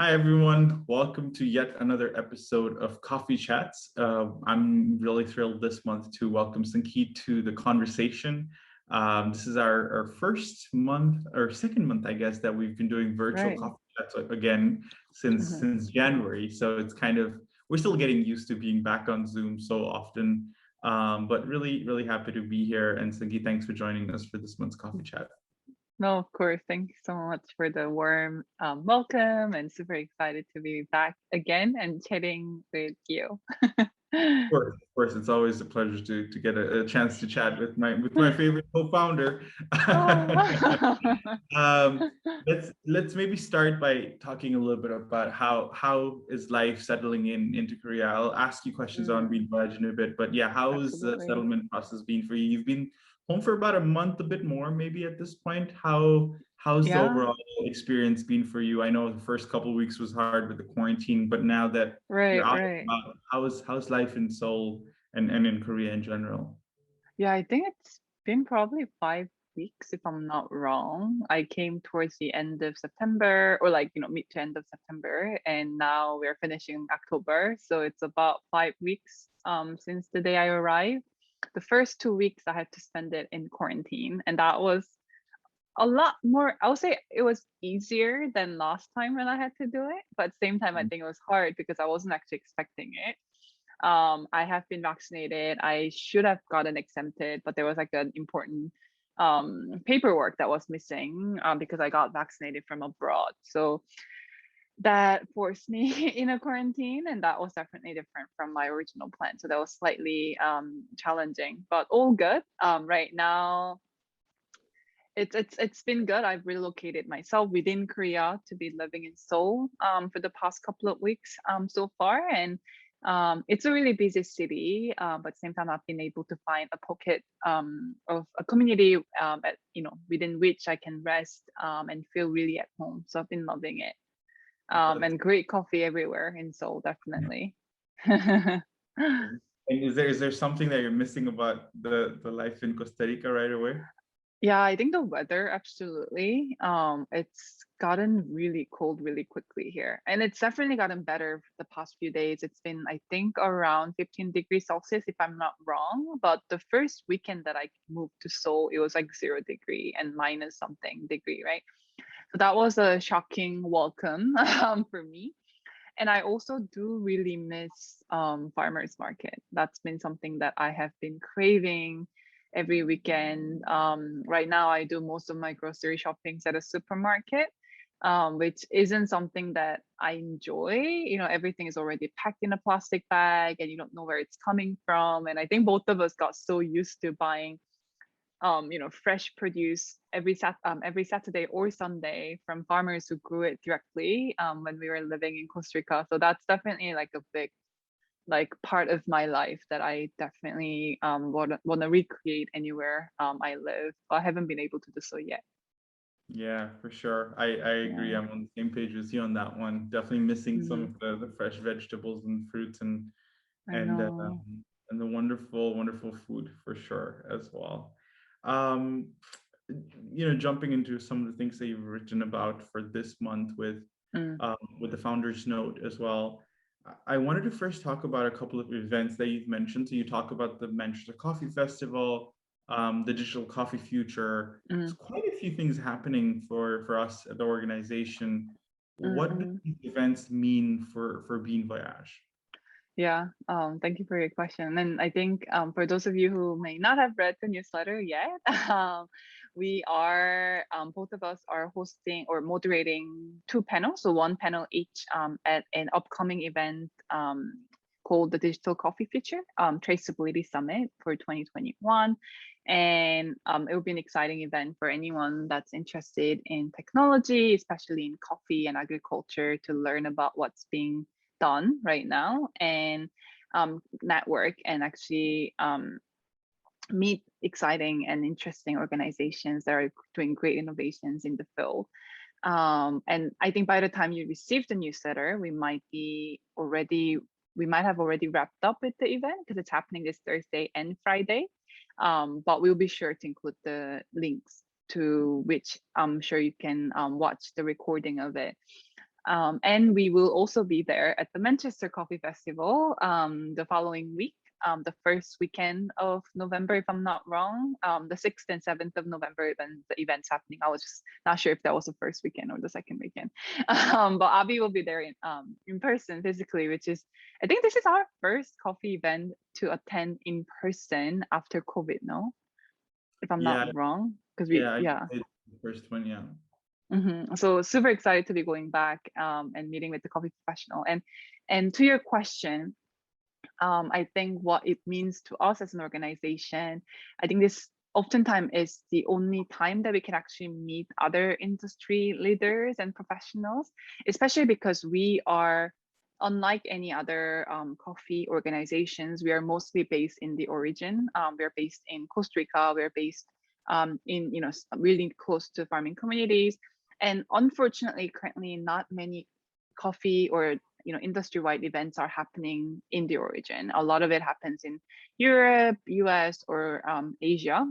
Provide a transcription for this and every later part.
Hi, everyone. Welcome to yet another episode of Coffee Chats. I'm really thrilled this month to welcome Sankeet to the conversation. This is our first month or second month, I guess, that we've been doing virtual Right. coffee chats again since January. So it's kind of, we're still getting used to being back on Zoom so often, but really happy to be here. And Sankeet, thanks for joining us for this month's Coffee Chat. No, of course. Thank you so much for the warm welcome and super excited to be back again and chatting with you. Of course, it's always a pleasure to get a chance to chat with my favorite co-founder. Oh. um, let's maybe start by talking a little bit about how is life settling into Korea. I'll ask you questions on Mm, Bean Veg in a bit, but yeah, how has the absolutely. settlement process been for you? You've been home for about a month, a bit more maybe at this point. How's the Yeah, overall experience been for you? I know the first couple of weeks was hard with the quarantine, but now that you're right, out, right. how's life in Seoul and in Korea in general? Yeah, I think it's been probably 5 weeks if I'm not wrong. I came towards the end of September or mid to end of September, and now we're finishing October. So it's about 5 weeks since the day I arrived. The first 2 weeks I had to spend it in quarantine, and that was a lot more. I would say it was easier than last time when I had to do it, but at the same time, I think it was hard because I wasn't actually expecting it. I have been vaccinated. I should have gotten exempted, but there was like an important paperwork that was missing because I got vaccinated from abroad. So that forced me in a quarantine, and that was definitely different from my original plan. So that was slightly challenging, but all good. Right now, it's been good. I've relocated myself within Korea to be living in Seoul for the past couple of weeks so far, and it's a really busy city. But at the same time, I've been able to find a pocket of a community within which I can rest and feel really at home. So I've been loving it. That's And great coffee everywhere in Seoul, definitely. and is there something that you're missing about the life in Costa Rica right away? Yeah, I think the weather, absolutely. It's gotten really cold really quickly here. And it's definitely gotten better the past few days. It's been, I think, around 15 degrees Celsius, if I'm not wrong. But the first weekend that I moved to Seoul, it was like 0 degree and minus something degree, right? So that was a shocking welcome for me. And I also do really miss farmers market. That's been something that I have been craving every weekend. Right now, I do most of my grocery shoppings at a supermarket, which isn't something that I enjoy. You know, everything is already packed in a plastic bag, and you don't know where it's coming from. And I think both of us got so used to buying fresh produce every Saturday or Sunday from farmers who grew it directly when we were living in Costa Rica. So that's definitely like a big part of my life that I definitely want to recreate anywhere I live. But I haven't been able to do so yet. Yeah, for sure. I agree. Yeah. I'm on the same page as you on that one. Definitely missing some Hmm. of the fresh vegetables and fruits I and know. the wonderful food for sure as well. Um, Jumping into some of the things that you've written about for this month Mm, with the founder's note as well. I wanted to first talk about a couple of events that you've mentioned. So you talk about the Manchester Coffee Festival, the Digital Coffee Future. There's mm, quite a few things happening for us at the organization. mm, What do mm. these events mean for Bean Voyage? Yeah, thank you for your question. And I think for those of you who may not have read the newsletter yet, we are, both of us are hosting or moderating two panels. So one panel each at an upcoming event called the Digital Coffee Future Traceability Summit for 2021. And it will be an exciting event for anyone that's interested in technology, especially in coffee and agriculture, to learn about what's being done right now and network and actually meet exciting and interesting organizations that are doing great innovations in the field. And I think by the time you receive the newsletter, we might have already wrapped up with the event because it's happening this Thursday and Friday. But we'll be sure to include the links to which I'm sure you can watch the recording of it. And we will also be there at the Manchester Coffee Festival the following week, the first weekend of November, if I'm not wrong. The 6th and 7th of November, then the event's happening. I was just not sure if that was the first weekend or the second weekend. But Abby will be there in person physically, which is, I think this is our first coffee event to attend in person after COVID, no? If I'm not Yeah, wrong. Because yeah, I yeah. did the first one, yeah. So super excited to be going back and meeting with the coffee professional. And to your question, I think what it means to us as an organization, I think this oftentimes is the only time that we can actually meet other industry leaders and professionals, especially because we are, unlike any other coffee organizations, we are mostly based in the origin. We're based in Costa Rica. We're based in, really close to farming communities. And unfortunately, currently, not many coffee or industry-wide events are happening in the origin. A lot of it happens in Europe, US, or Asia,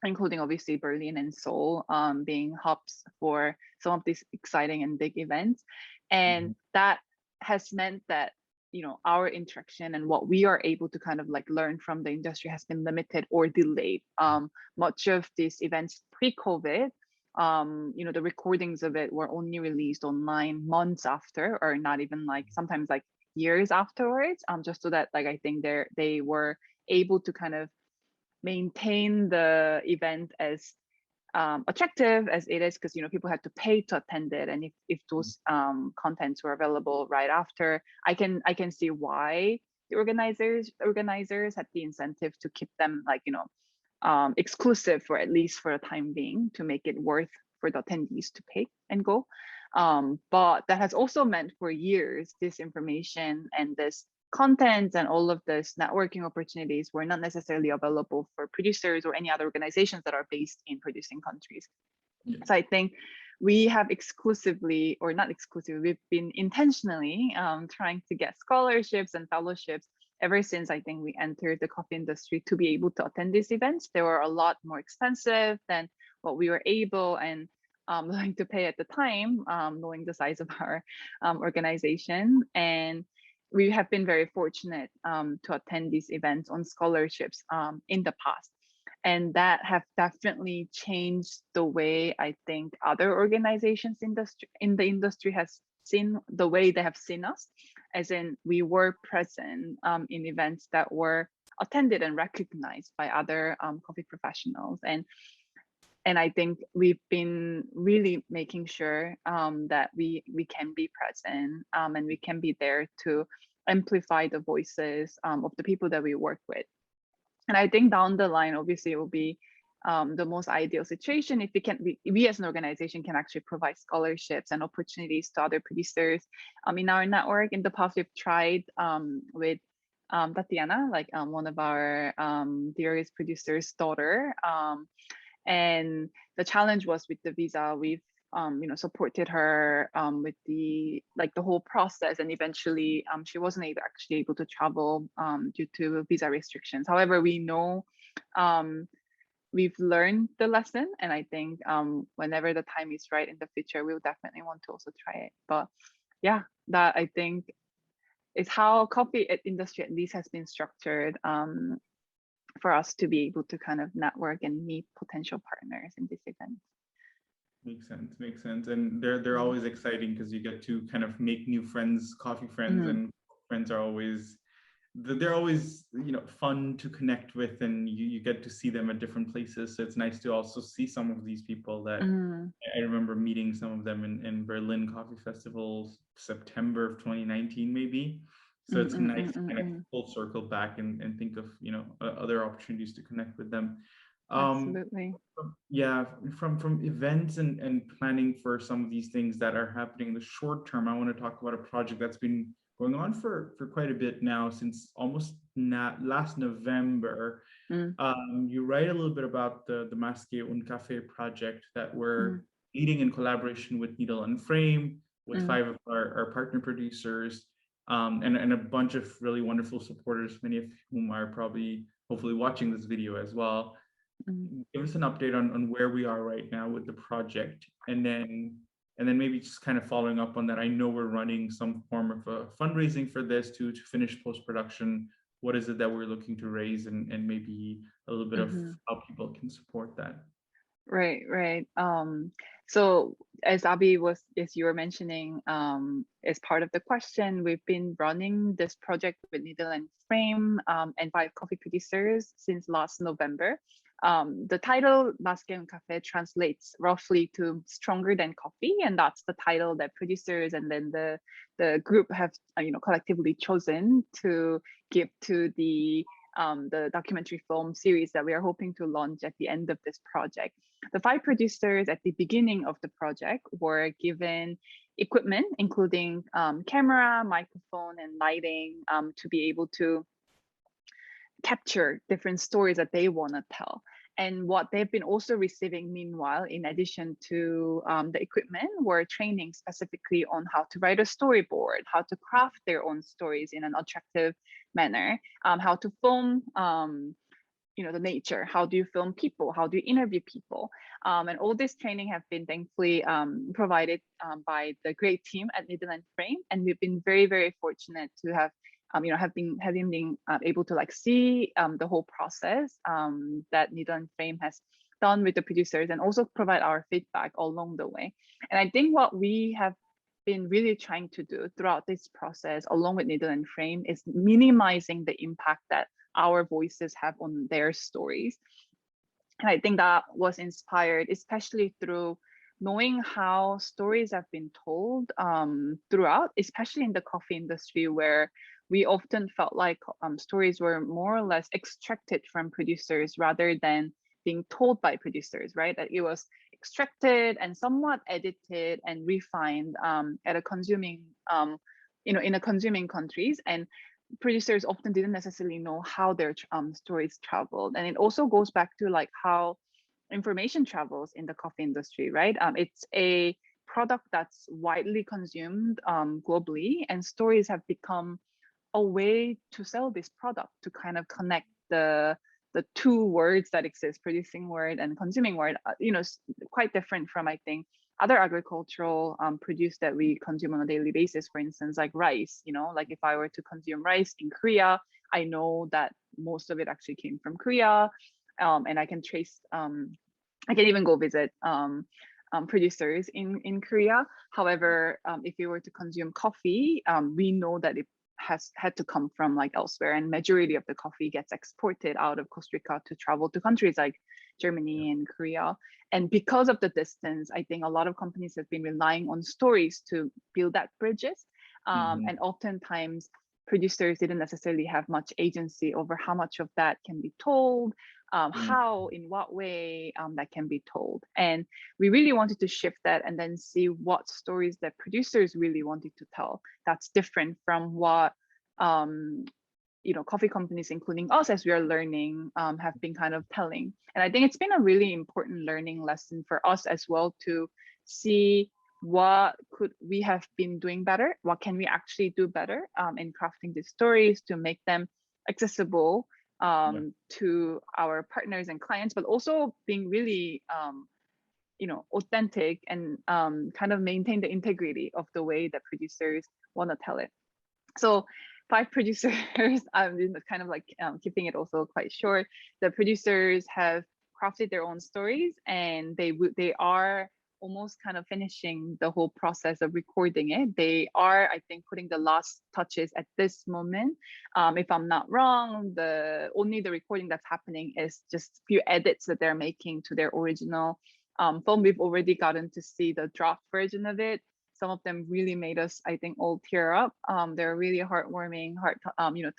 including obviously Berlin and Seoul being hubs for some of these exciting and big events. And that has meant that our interaction and what we are able to kind of like learn from the industry has been limited or delayed. Much of these events pre-COVID, the recordings of it were only released online months after, or not even like sometimes like years afterwards, just so that like I think they were able to kind of maintain the event as attractive as it is, because people had to pay to attend it, and if those contents were available right after, I can see why the organizers had the incentive to keep them like exclusive for at least for a time being, to make it worth for the attendees to pay and go. But that has also meant for years this information and this content and all of this networking opportunities were not necessarily available for producers or any other organizations that are based in producing countries. Yeah. So I think we have exclusively, or not exclusively, we've been intentionally trying to get scholarships and fellowships ever since I think we entered the coffee industry to be able to attend these events. They were a lot more expensive than what we were able and willing to pay at the time, knowing the size of our organization. And we have been very fortunate to attend these events on scholarships in the past. And that have definitely changed the way I think other organizations in the industry has seen the way they have seen us, as in we were present in events that were attended and recognized by other coffee professionals. And I think we've been really making sure that we can be present and we can be there to amplify the voices of the people that we work with. And I think down the line, obviously, it will be the most ideal situation if we as an organization can actually provide scholarships and opportunities to other producers in our network. In the past, we've tried with Tatiana, like one of our dearest producers' daughter. And the challenge was with the visa. We've supported her with the whole process, and eventually she wasn't actually able to travel due to visa restrictions. However, we know we've learned the lesson, and I think whenever the time is right in the future, we'll definitely want to also try it. But yeah, that I think is how coffee industry at least has been structured for us to be able to kind of network and meet potential partners in this event. Makes sense, makes sense. And they're always exciting because you get to kind of make new friends, coffee friends, and friends are always they're always fun to connect with, and you get to see them at different places. So it's nice to also see some of these people that I remember meeting some of them in Berlin Coffee Festival, September of 2019 maybe. So it's nice to kind of full circle back and think of other opportunities to connect with them. Absolutely. Yeah, from events and planning for some of these things that are happening in the short term, I want to talk about a project that's been going on for quite a bit now, since almost last November. You write a little bit about the Masque Un Café project that we're leading in collaboration with Needle and Frame, with 5 of our partner producers, and a bunch of really wonderful supporters, many of whom are probably hopefully watching this video as well. Give us an update on where we are right now with the project, and then And then maybe just kind of following up on that, I know we're running some form of a fundraising for this to finish post-production. What is it that we're looking to raise, and maybe a little bit of Mm-hmm. how people can support that? Right, right. So as as you were mentioning, as part of the question, we've been running this project with Needle and Frame and five coffee producers since last November. The title Basque Cafe translates roughly to stronger than coffee, and that's the title that producers and then the group have collectively chosen to give to the documentary film series that we are hoping to launch at the end of this project. The five producers at the beginning of the project were given equipment, including camera, microphone, and lighting to be able to capture different stories that they want to tell. And what they've been also receiving meanwhile, in addition to the equipment, were training specifically on how to write a storyboard, how to craft their own stories in an attractive manner, how to film the nature, how do you film people, how do you interview people, and all this training have been thankfully provided by the great team at Needle and Frame, and we've been very, very fortunate to have having been able to like see the whole process that Needle and Frame has done with the producers, and also provide our feedback along the way. And I think what we have been really trying to do throughout this process along with Needle and Frame is minimizing the impact that our voices have on their stories. And I think that was inspired, especially through knowing how stories have been told throughout, especially in the coffee industry, where we often felt like stories were more or less extracted from producers rather than being told by producers, right? That it was extracted and somewhat edited and refined at a consuming, in a consuming countries. And producers often didn't necessarily know how their stories traveled. And it also goes back to like how information travels in the coffee industry, right? It's a product that's widely consumed globally, and stories have become a way to sell this product, to kind of connect the two words that exist, producing word and consuming word, quite different from, I think, other agricultural produce that we consume on a daily basis. For instance, like rice, like if I were to consume rice in Korea, I know that most of it actually came from Korea, and I can trace, I can even go visit producers in Korea. However, if you were to consume coffee, we know that it has had to come from like elsewhere, and majority of the coffee gets exported out of Costa Rica to travel to countries like Germany and Korea. And because of the distance, I think a lot of companies have been relying on stories to build that bridges. And oftentimes producers didn't necessarily have much agency over how much of that can be told, how, in what way that can be told. And we really wanted to shift that and then see what stories that producers really wanted to tell that's different from what coffee companies, including us as we are learning, have been kind of telling. And I think it's been a really important learning lesson for us as well, to see what could we have been doing better, what can we actually do better in crafting these stories to make them accessible to our partners and clients, but also being really authentic and kind of maintain the integrity of the way that producers want to tell it. So five producers, I'm kind of like keeping it also quite short. The producers have crafted their own stories, and they are almost kind of finishing the whole process of recording it. They are, I think, putting the last touches at this moment. If I'm not wrong, only the recording that's happening is just a few edits that they're making to their original film. We've already gotten to see the draft version of it. Some of them really made us, I think, all tear up. They're really heartwarming,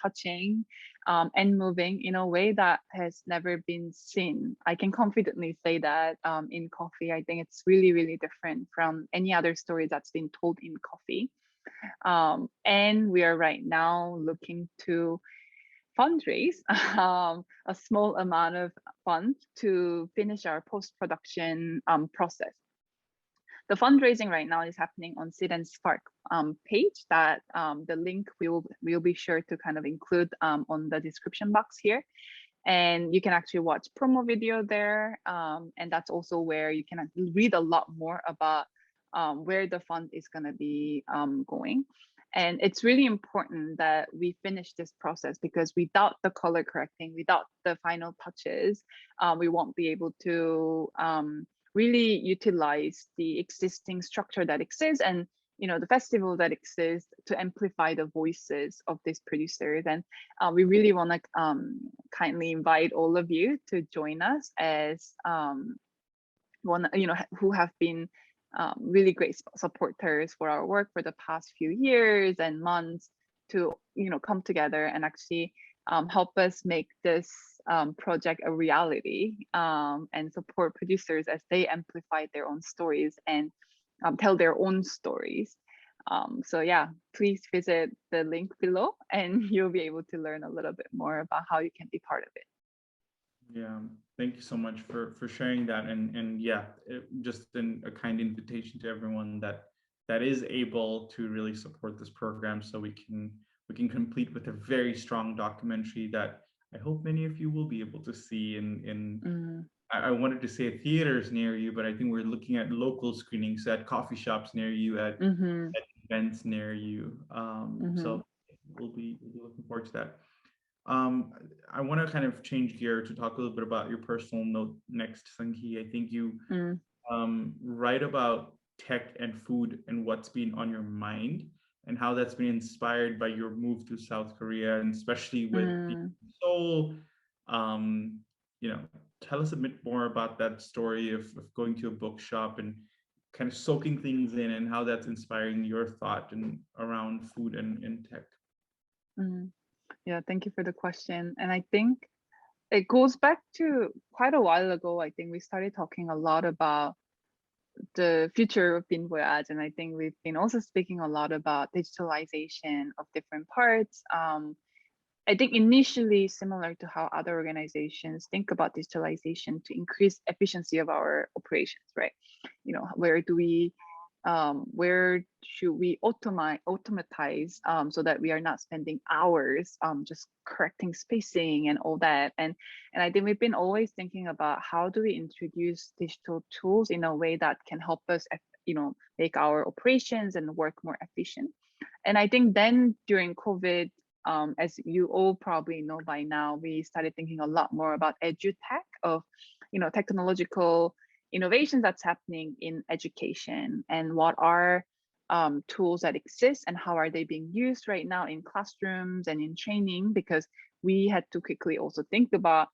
touching, and moving in a way that has never been seen. I can confidently say that in coffee. I think it's really, really different from any other story that's been told in coffee. And we are right now looking to fundraise a small amount of funds to finish our post-production process. The fundraising right now is happening on Seed and Spark page that the link we'll be sure to kind of include on the description box here. And you can actually watch promo video there. And that's also where you can read a lot more about where the fund is going to be going. And it's really important that we finish this process, because without the color correcting, without the final touches, we won't be able to really utilize the existing structure that exists, and the festival that exists, to amplify the voices of these producers. And we really want to kindly invite all of you to join us as one, who have been really great supporters for our work for the past few years and months, to come together and actually help us make this project a reality, and support producers as they amplify their own stories and tell their own stories. So yeah, please visit the link below and you'll be able to learn a little bit more about how you can be part of it. Yeah, thank you so much for sharing that, and yeah, just a kind invitation to everyone that is able to really support this program, so we can complete with a very strong documentary that I hope many of you will be able to see in Mm, I wanted to say theaters near you, but I think we're looking at local screenings at coffee shops near you, mm-hmm, at events near you. mm-hmm, So we'll be looking forward to that. Um, I want to kind of change gear to talk a little bit about your personal note next, Sanghi. I think you mm, write about tech and food and what's been on your mind, and how that's been inspired by your move to South Korea, and especially with being mm. in Seoul. Um, tell us a bit more about that story of going to a bookshop and kind of soaking things in, and how that's inspiring your thought and around food and tech. Mm. Yeah, thank you for the question. And I think it goes back to quite a while ago. I think we started talking a lot about the future of Bin Voyage, and I think we've been also speaking a lot about digitalization of different parts. I think initially similar to how other organizations think about digitalization to increase efficiency of our operations, right? Where should we automatize, so that we are not spending hours just correcting spacing and all that. And I think we've been always thinking about how do we introduce digital tools in a way that can help us, make our operations and work more efficient. And I think then during COVID, as you all probably know by now, we started thinking a lot more about edutech, of technological innovations that's happening in education, and what are tools that exist and how are they being used right now in classrooms and in training, because we had to quickly also think about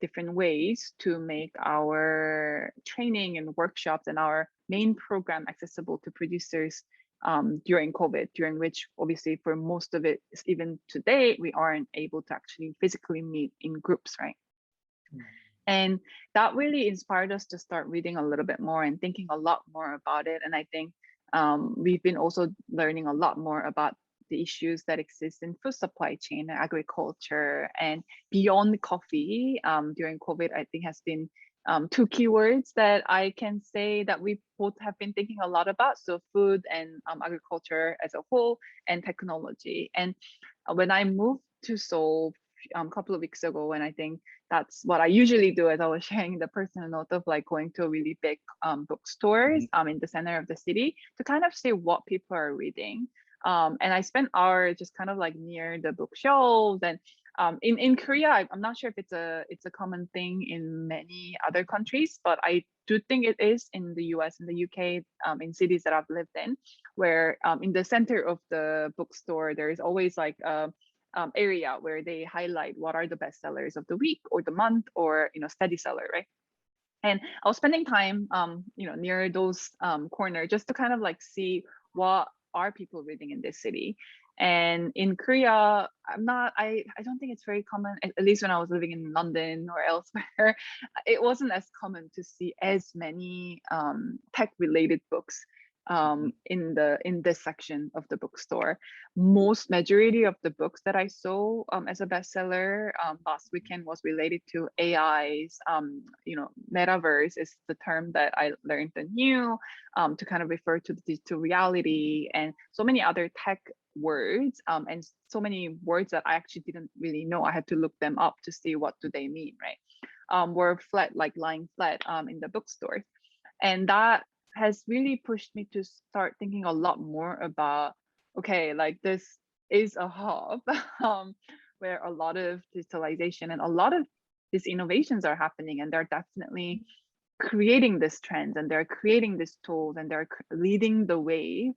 different ways to make our training and workshops and our main program accessible to producers during COVID, during which obviously for most of it, even today, we aren't able to actually physically meet in groups, right? And that really inspired us to start reading a little bit more and thinking a lot more about it. And I think we've been also learning a lot more about the issues that exist in food supply chain and agriculture and beyond coffee. During COVID, I think has been two keywords that I can say that we both have been thinking a lot about. So food and agriculture as a whole, and technology. And when I moved to Seoul a couple of weeks ago, and I think that's what I usually do, as I was sharing the personal note of like going to a really big bookstores in the center of the city to kind of see what people are reading. And I spent hours just kind of like near the bookshelves. And in Korea, I'm not sure if it's a common thing in many other countries, but I do think it is in the US and the UK, in cities that I've lived in, where in the center of the bookstore there is always like a area where they highlight what are the best sellers of the week or the month, or steady seller, right? And I was spending time near those corner just to kind of like see what are people reading in this city. And in Korea, I don't think it's very common, at least when I was living in London or elsewhere. It wasn't as common to see as many tech related books in this section of the bookstore. Most majority of the books that I saw as a bestseller last weekend was related to AIs. Metaverse is the term that I learned anew, to kind of refer to the digital reality, and so many other tech words, and so many words that I actually didn't really know. I had to look them up to see what do they mean, right? Were flat, like lying flat in the bookstore. And that has really pushed me to start thinking a lot more about, okay, like this is a hub where a lot of digitalization and a lot of these innovations are happening, and they're definitely creating this trends, and they're creating these tools, and they're leading the way.